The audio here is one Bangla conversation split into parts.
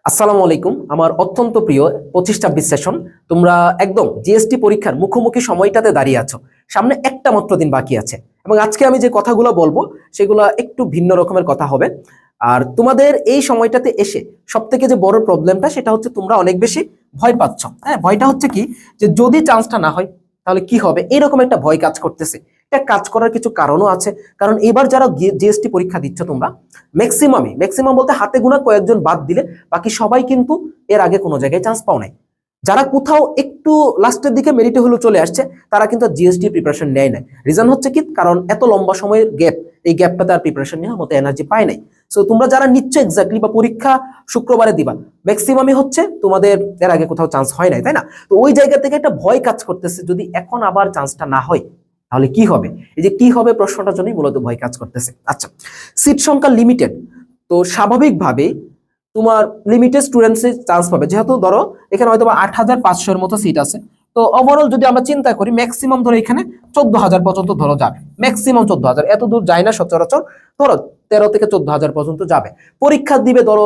আসসালামু আলাইকুম। আমার অত্যন্ত প্রিয় 25-26 সেশন। তোমরা একদম জিএসটি পরীক্ষার মুখোমুখি সময়টাতে দাঁড়িয়ে আছো। সামনে একটা মাত্র দিন বাকি আছে এবং আজকে আমি যে কথাগুলো বলবো সেগুলো একটু ভিন্ন রকমের কথা হবে। আর তোমাদের এই সময়টাতে এসে সবথেকে যে বড় প্রবলেমটা সেটা হচ্ছে তোমরা অনেক বেশি ভয় পাচ্ছ। হ্যাঁ, ভয়টা হচ্ছে কি যে যদি চান্সটা না হয় তাহলে কি হবে, এরকম একটা ভয় কাজ করতেছে। এটা কাজ করার কিছু কারণও আছে, কারণ এবার যারা জিএসটি পরীক্ষা দিচ্ছ তোমরা ম্যাক্সিমাম বলতে হাতে গোনা কয়েকজন বাদ দিলে বাকি সবাই কিন্তু এর আগে কোনো জায়গায় চান্স পাও নাই। যারা কোথাও একটু লাস্টের দিকে মেরিটে হলেও চলে আসছে তারা কিন্তু জিএসটি প্রিপারেশন নেয় নাই। রিজন হচ্ছে কি, কারণ এত লম্বা সময়ের গ্যাপ, এই গ্যাপটাতে আর প্রিপারেশন নেওয়ার মতো এনার্জি পায় নাই। সো তোমরা যারা নিচ্ছ এক্স্যাক্টলি বা পরীক্ষা শুক্রবারে দিবা, ম্যাক্সিমামই হচ্ছে তোমাদের এর আগে কোথাও চান্স হয় নাই, তাই না? তো ওই জায়গা থেকে একটা ভয় কাজ করতেছে, যদি এখন আবার চান্সটা না হয় তাহলে কি হবে। এই যে কি হবে প্রশ্নটার জন্যই মূলত ভয় কাজ করতেছে। আচ্ছা, সিট সংখ্যা লিমিটেড, তো স্বাভাবিকভাবেই তোমার লিমিটেড স্টুডেন্টসে চান্স পাবে। যেহেতু ধরো এখানে হয়তো 8,500-এর মতো সিট আছে, তো ওভারঅল যদি আমরা চিন্তা করি ম্যাক্সিমাম ধরো এখানে 14,000 পর্যন্ত ধরো যাবে, ম্যাক্সিমাম 14,000, এত দূর যায় না সচরাচর। ধরো 13 থেকে 14,000 পর্যন্ত যাবে। পরীক্ষা দিবে ধরো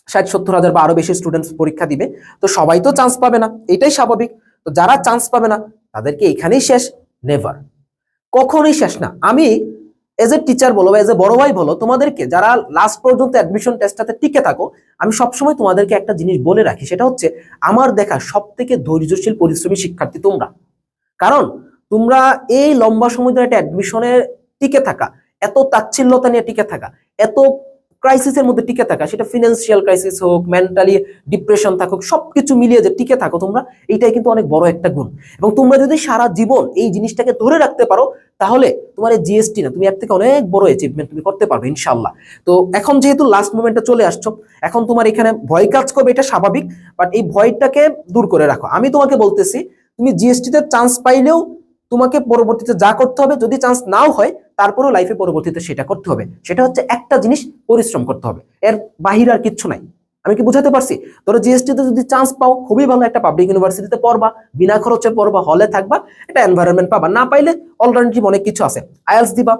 60-70 হাজার বা আরো বেশি স্টুডেন্টস পরীক্ষা দিবে, তো সবাই তো চান্স পাবে না, এটাই স্বাভাবিক। তো যারা চান্স পাবে না তাদেরকে এখানেই শেষ, নেভার, কখনোই শেষ না। আমি এজ এ টিচার বলো বা এজ এ বড় ভাই বলো, তোমাদেরকে যারা লাস্ট পর্যন্ত অ্যাডমিশন টেস্টটাতে টিকে থাকো, আমি সবসময় তোমাদেরকে একটা জিনিস বলে রাখি, সেটা হচ্ছে আমার দেখা সব থেকে ধৈর্যশীল পরিশ্রমী শিক্ষার্থী তোমরা। কারণ তোমরা এই লম্বা সময় ধরে একটা অ্যাডমিশনে টিকে থাকা, এত তাচ্ছিল্যতা নিয়ে টিকে থাকা, এত ক্রাইসিসের মধ্যে টিকে থাকা, সেটা ফিনান্সিয়াল ক্রাইসিস হোক, মেন্টালি ডিপ্রেশন থাকুক, সবকিছু মিলিয়ে যে টিকে থাকো তোমরা, এইটাই কিন্তু অনেক বড় একটা গুণ। এবং তোমরা যদি সারা জীবন এই জিনিসটাকে ধরে রাখতে পারো তাহলে তোমার এই জিএসটি না, তুমি এর থেকে অনেক বড় অ্যাচিভমেন্ট তুমি করতে পারবে ইনশাআল্লাহ। তো এখন যেহেতু লাস্ট মোমেন্টে চলে আসছো, এখন তোমার এখানে ভয় কাজ করবে, এটা স্বাভাবিক, বাট এই ভয়টাকে দূর করে রাখো। আমি তোমাকে বলতেছি, তুমি জিএসটিতে চান্স পাইলেও তোমাকে পরবর্তীতে যা করতে হবে, যদি চান্স নাও হয় তারপরেও লাইফে পরবর্তীতে সেটা করতে হবে। সেটা হচ্ছে একটা জিনিস, পরিশ্রম করতে হবে, এর বাহিরে আর কিচ্ছু নাই। আমি কি বুঝাতে পারছি? ধরো জিএসটিতে যদি চান্স পাও, খুবই ভালো, একটা পাবলিক ইউনিভার্সিটিতে পড়বা, বিনা খরচে পড়বা, হলে থাকবা, একটা এনভায়রনমেন্ট পাবা। না পাইলে অল্টারনেটিভ অনেক কিছু আছে, আইএলটিএস দিবা,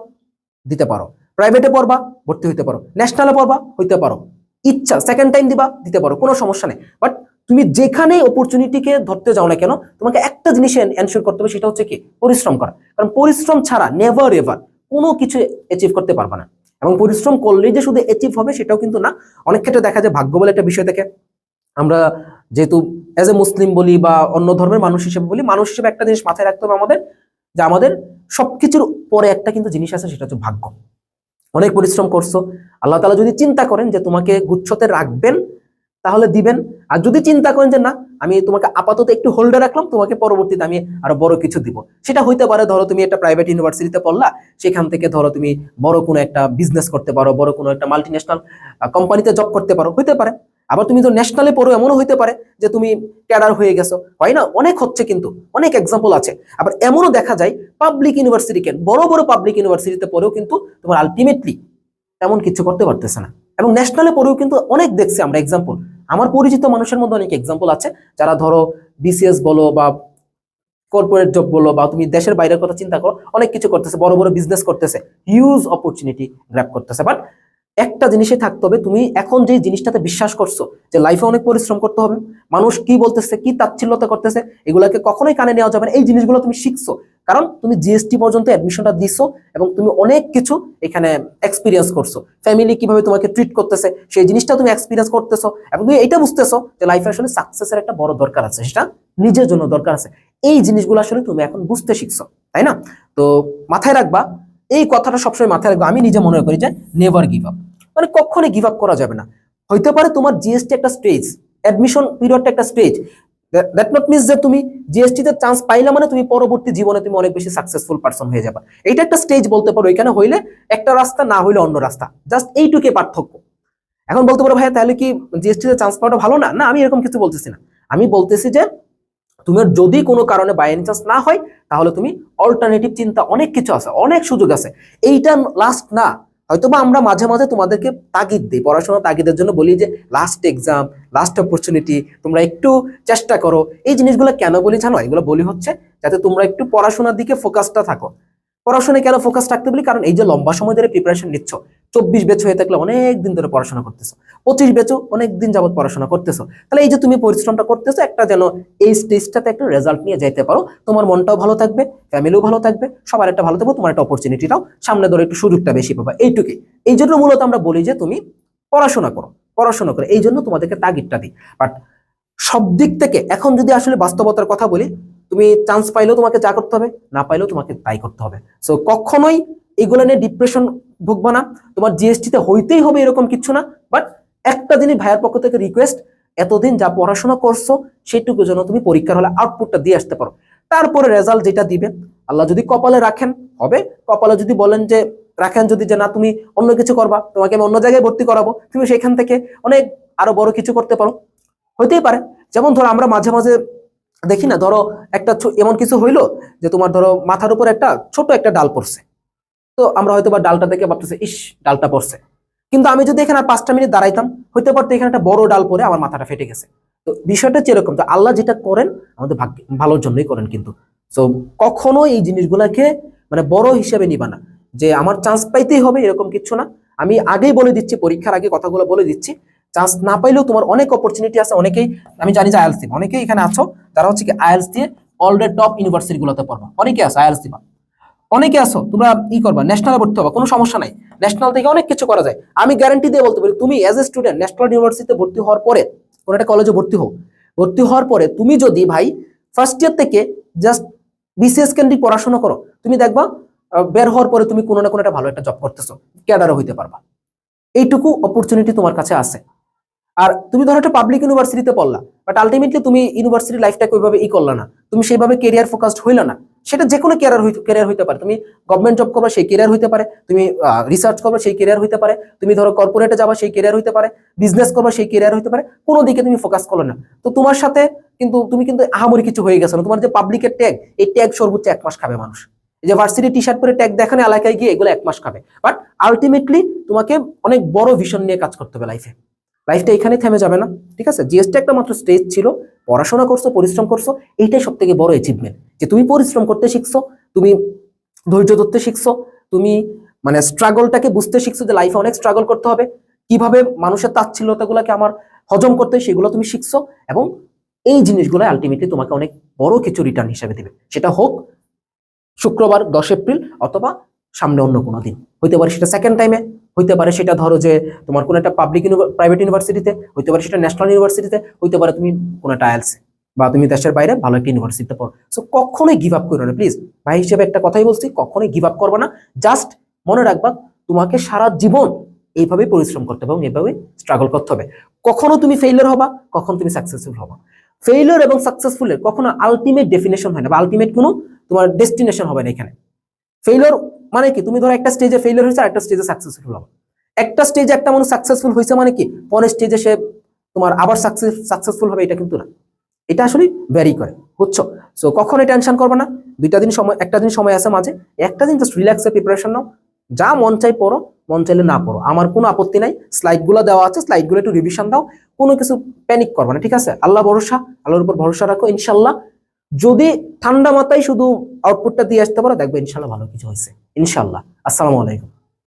দিতে পারো, প্রাইভেটে পড়বা, ভর্তি হইতে পারো, ন্যাশনালে পড়বা, হইতে পারো, ইচ্ছা সেকেন্ড টাইম দিবা, দিতে পারো, কোনো সমস্যা নেই। বাট তুমি যেখানে অপরচুনিটিকে ধরতে যাও না কেন, তোমাকে একটা জিনিস এনশিওর করতে হবে, সেটা হচ্ছে কি, পরিশ্রম করা। কারণ পরিশ্রম ছাড়া নেভার এভার কোনো কিছু অ্যাচিভ করতে পারবা না। এবং পরিশ্রম করলেই যে শুধু অ্যাচিভ হবে সেটাও কিন্তু না। অনেক ক্ষেত্রে দেখা যায় ভাগ্য বলে একটা বিষয় থেকে, আমরা যেহেতু এজ এ মুসলিম বলি বা অন্য ধর্মের মানুষ হিসেবে বলি, মানুষ হিসেবে একটা জিনিস মাথায় রাখতে হবে আমাদের, যে আমাদের সবকিছুর পরে একটা কিন্তু জিনিস আছে, সেটা হচ্ছে ভাগ্য। অনেক পরিশ্রম করছো, আল্লাহ তাআলা যদি চিন্তা করেন যে তোমাকে গুচ্ছতে রাখবেন তাহলে দিবেন। আর যদি চিন্তা করেন যে না, আমি তোমাকে আপাতত একটু হোল্ডে রাখলাম, তোমাকে পরবর্তীতে আমি আরো বড় কিছু দিব, সেটা হইতে পারে ধরো তুমি একটা প্রাইভেট ইউনিভার্সিটিতে পড়লা, সেখান থেকে ধরো তুমি বড় কোনো একটা বিজনেস করতে পারো, বড় কোনো একটা মাল্টিন্যাশনাল কোম্পানিতে জব করতে পারো, হইতে পারে। আবার তুমি তো ন্যাশনালে পড়ো, এমনও হইতে পারে যে তুমি ক্যাডার হয়ে গেছো, হয় না? অনেক হচ্ছে, কিন্তু অনেক এক্সাম্পল আছে। আবার এমনও দেখা যায় পাবলিক ইউনিভার্সিটি, কেন বড় বড় পাবলিক ইউনিভার্সিটিতে পড়েও কিন্তু তোমার আলটিমেটলি তেমন কিছু করতে পারতেছে না। এবং ন্যাশনালে পড়েও কিন্তু অনেক দেখছি আমরা এক্সাম্পল, আমার পরিচিত মানুষের মধ্যে অনেক এক্সাম্পল আছে, যারা ধরো বিসিএস বলো বা কর্পোরেট জব বলো বা তুমি দেশের বাইরের কথা চিন্তা করো, অনেক কিছু করতেছে, বড় বড় বিজনেস করতেছে, হিউজ অপরচুনিটি গ্র্যাব করতেছে। বাট একটা জিনিসে থাকতে হবে, তুমি এখন যে জিনিসটাতে বিশ্বাস করছো যে লাইফে অনেক পরিশ্রম করতে হবে, মানুষ কি বলতেছে, কি তাচ্ছিল্যতা করতেছে, এগুলাকে কখনোই কানে নেওয়া যাবে না। এই জিনিসগুলো তুমি শিখছো, কারণ তুমি জিএসটি পর্যন্ত অ্যাডমিশনটা দিছো এবং তুমি অনেক কিছু এখানে এক্সপিরিয়েন্স করছো। ফ্যামিলি কিভাবে তোমাকে ট্রিট করতেছে সেই জিনিসটা তুমি এক্সপিরিয়েন্স করতেছো, এবং তুমি এটা বুঝতেছো যে লাইফে আসলে সাকসেসের একটা বড় দরকার আছে, সেটা নিজের জন্য দরকার আছে। এই জিনিসগুলো আসলে তুমি এখন বুঝতে শিখছো, তাই না? তো মাথায় রাখবা, এই কথাটা সবসময় মাথায় রাখবা। আমি নিজে মনে করি যে নেভার গিভ আপ, মানে কখনোই গিভ আপ করা যাবে না। হইতে পারে তোমার জিএসটি একটা স্টেজ, অ্যাডমিশন পিরিয়ডটা একটা স্টেজ, দ্যাট নট মিনস যে তুমি জিএসটি তে চান্স পাইলা মানে তুমি পরবর্তী জীবনে তুমি অনেক বেশি সাকসেসফুল পারসন হয়ে যাবে। এটা একটা স্টেজ বলতে পারো, এখানে হইলে একটা রাস্তা, না হইলে অন্য রাস্তা, জাস্ট এইটুকুই পার্থক্য। এখন বলতে পারো ভাইয়া তাহলে কি জিএসটি তে চান্স পাওয়াটা ভালো না? না, আমি এরকম কিছু বলতেছি না। আমি বলতেছি যে তোমার যদি কোনো কারণে বাই এনি চান্স না হয়, তাহলে তুমি অল্টারনেটিভ চিন্তা, অনেক কিছু আছে, অনেক সুযোগ আছে, এইটা লাস্ট না। হয়তোবা আমরা মাঝে মাঝে তোমাদেরকে তাগিদ দিই, পড়াশোনা তাগিদের জন্য বলি যে লাস্ট এক্সাম, লাস্ট অপরচুনিটি, তোমরা একটু চেষ্টা করো। এই জিনিসগুলো কেন বলি জানো? এগুলো বলি হচ্ছে যাতে তোমরা একটু পড়াশোনার দিকে ফোকাসটা থাকো। পড়াশোনায় কেন ফোকাস রাখতে বলি? কারণ এই যে লম্বা সময় ধরে প্রিপারেশন নিচ্ছ, 24 ব্যাচ হয়ে থাকলে অনেক দিন ধরে পড়াশোনা করতেছো, 25 ব্যাচও অনেক দিন যাবত পড়াশোনা করতেছো, তাহলে এই যে তুমি পরিশ্রমটা করতেছো একটা যেন এই স্টেজটাতে একটা রেজাল্ট নিয়ে যেতে পারো, তোমার মনটাও ভালো থাকবে, ফ্যামিলিও ভালো থাকবে, সবার একটা ভালো থাকবে, তোমার একটা অপরচুনিটিটাও সামনে ধরে একটু সুযোগটা বেশি পাবা, এইটুকুই। এই জন্য মূলত আমরা বলি যে তুমি পড়াশোনা করো, পড়াশোনা করো, এই জন্য তোমাদেরকে তাগিদটা দিই। বাট সব দিক থেকে এখন যদি আসলে বাস্তবতার কথা বলি, তুমি চান্স পাইলেও তোমাকে যা করতে হবে, না পাইলেও তোমাকে তাই করতে হবে। সো কখনোই এগুলো নিয়ে ডিপ্রেশন ভুগবা না, তোমার জিএসটিতে হইতেই হবে এরকম কিছু না। বাট একটা জিনিস ভাইয়ের পক্ষ থেকে রিকোয়েস্ট, এতদিন যা পড়াশোনা করছো সেটুকু যেন তুমি পরীক্ষার হলে আউটপুটটা দিয়ে আসতে পারো। তারপরে রেজাল্ট যেটা দিবে, আল্লাহ যদি কপালে রাখেন হবে, কপালে যদি বলেন যে রাখেন যদি যে না তুমি অন্য কিছু করবা, তোমাকে আমি অন্য জায়গায় ভর্তি করাবো, তুমি সেখান থেকে অনেক আরো বড় কিছু করতে পারো, হইতেই পারে। যেমন ধরো আমরা মাঝে মাঝে দেখি না, ধরো একটা এমন কিছু হইলো যে তোমার ধরো মাথার উপর একটা ছোট একটা ডাল পড়ছে, তো আমরা হয়তো বা ডালটা দেখে ভাবতেছি ইস ডালটা পড়ছে, কিন্তু আমি যদি এখানে আর 5টা মিনিট দাঁড়াইতাম, হইতে পারতো এখানে একটা বড় ডাল পরে আমার মাথাটা ফেটে গেছে। তো বিষয়টা যেরকম, তো আল্লাহ যেটা করেন আমাদের ভাগ্য ভালোর জন্যই করেন কিন্তু। তো কখনো এই জিনিসগুলাকে মানে বড় হিসেবে নিবা না যে আমার চান্স পাইতেই হবে, এরকম কিছু না। আমি আগেই বলে দিচ্ছি, পরীক্ষার আগে কথাগুলো বলে দিচ্ছি, চান্স না পাইলেও তোমার অনেক অপরচুনিটি আছে। অনেকেই, আমি জানি যে আইএলস দিবা, অনেকেই এখানে আছো যারা হচ্ছে কি আইএলস দিয়ে অলরেডি টপ ইউনিভার্সিটি গুলোতে পড়বা, অনেকে আছে আইএলস দিবা, অনেকে আছো তোমরা ই করবা ন্যাশনালে ভর্তি হবা, কোনো সমস্যা নাই, ন্যাশনাল থেকে অনেক কিছু করা যায়। আমি গ্যারান্টি দিয়ে বলতে পারি তুমি এজ এ স্টুডেন্ট ন্যাশনাল ইউনিভার্সিটিতে ভর্তি হওয়ার পরে, কোনো একটা কলেজে ভর্তি হও, ভর্তি হওয়ার পরে তুমি যদি ভাই ফার্স্ট ইয়ার থেকে জাস্ট বিসিএস কেন্দ্রিক পড়াশোনা করো, তুমি দেখবা বের হওয়ার পরে তুমি কোনো না কোনো একটা ভালো একটা জব করতেছো, ক্যাডারও হইতে পারবা, এইটুকু অপরচুনিটি তোমার কাছে আছে। আর তুমি ধরো একটা পাবলিক ইউনিভার্সিটিতে পড়লা, বাট আলটিমেটলি তুমি ইউনিভার্সিটি লাইফটাকে ওইভাবে করলা না, তুমি সেইভাবে কেরিয়ার ফোকাসড হইলা না। সেটা যে কোনো ক্যারিয়ার হইতে পারে, তুমি গভর্নমেন্ট জব করবা সেই ক্যারিয়ার হইতে পারে, তুমি রিসার্চ করবা সেই ক্যারিয়ার হইতে পারে, তুমি ধরো কর্পোরেটে যাবা সেই ক্যারিয়ার হইতে পারে, বিজনেস করবা সেই ক্যারিয়ার হইতে পারে, কোনো দিকে তুমি ফোকাস করলে না, তো তোমার সাথে কিন্তু তুমি কিন্তু আহামরি কিছু হয়ে গেছো না। তোমার যে পাবলিকের ট্যাগ, এই ট্যাগ সর্বোচ্চ 1 মাস খাবে মানুষ, এই যে ভার্সিটি টি শার্ট পরে ট্যাগ দেখানে এলাকায় গিয়ে এগুলো 1 মাস খাবে। বাট আলটিমেটলি তোমাকে অনেক বড় ভিশন নিয়ে কাজ করতে হবে লাইফে, লাইফটা এখানে থেমে যাবে না। ঠিক আছে, জিএসটি একটা মাত্র স্টেজ ছিল, পড়াশোনা করছো, পরিশ্রম করছো, এইটাই সব থেকে বড় অ্যাচিভমেন্ট যে তুমি পরিশ্রম করতে শিখছো, তুমি ধৈর্য ধরতে শিখছো, তুমি মানে স্ট্রাগলটাকে বুঝতে শিখছো যে লাইফে অনেক স্ট্রাগল করতে হবে, কিভাবে মানুষের তাচ্ছিল্যতাগুলোকে আমার হজম করতে, সেগুলো তুমি শিখছো, এবং এই জিনিসগুলো আলটিমেটলি তোমাকে অনেক বড় কিছু রিটার্ন হিসেবে দিবে। সেটা হোক শুক্রবার 10 এপ্রিল অথবা সামনে অন্য কোনো দিন, হইতে পারে সেটা সেকেন্ড টাইমে, হইতে পারে সেটা ধরো যে তোমার কোনো একটা প্রাইভেট ইউনিভার্সিটিতে, হইতে পারে সেটা ন্যাশনাল ইউনিভার্সিটিতে, হইতে পারে তুমি কোনো একটা আইএলস বা তুমি দেশের বাইরে ভালো একটা ইউনিভার্সিটিতে পড়ো। সো কখনোই গিভ আপ করো না প্লিজ, ভাই হিসেবে একটা কথাই বলছি, কখনোই গিভ আপ করবে না। জাস্ট মনে রাখবা তোমাকে সারা জীবন এইভাবেই পরিশ্রম করতে হবে এবং এইভাবে স্ট্রাগল করতে হবে। কখনো তুমি ফেইলিয়র হবা, কখনো তুমি সাকসেসফুল হবা। ফেইলিয়র এবং সাকসেসফুলের কখনো আলটিমেট ডেফিনেশন হয় না, বা আলটিমেট কোনো তোমার ডেস্টিনেশন হবে না এখানে। ফেইলিয়র মানে কি, তুমি ধরো একটা স্টেজে ফেইলিয়র হয়েছে, একটা স্টেজে সাকসেসফুল হবে, একটা স্টেজে একটা মানুষ সাকসেসফুল হয়েছে মানে কি পরের স্টেজে সে তোমার আবার সাকসেসফুল হবে, এটা কিন্তু না, এটা আসলে ভ্যারি করে, বুঝছো? সো কখনোই টেনশন করবে না, একটা দিন সময় আছে মাঝে, একটা দিন জাস্ট রিল্যাক্সে প্রিপারেশন নাও, যা মন চাই পড়ো, মন চাইলে না পড়ো, আমার কোনো আপত্তি নাই, স্লাইডগুলো দেওয়া আছে, স্লাইডগুলো একটু রিভিশন দাও, কোনো কিছু প্যানিক করবে না, ঠিক আছে? আল্লাহ ভরসা, আল্লাহর উপর ভরসা রাখো, ইনশাল্লাহ যদি ঠান্ডা মাথায় শুধু আউটপুটটা দিয়ে আসতে পারো, দেখবে ইনশাল্লাহ ভালো কিছু হয়েছে, ইনশাল্লাহ। আসসালামু আলাইকুম।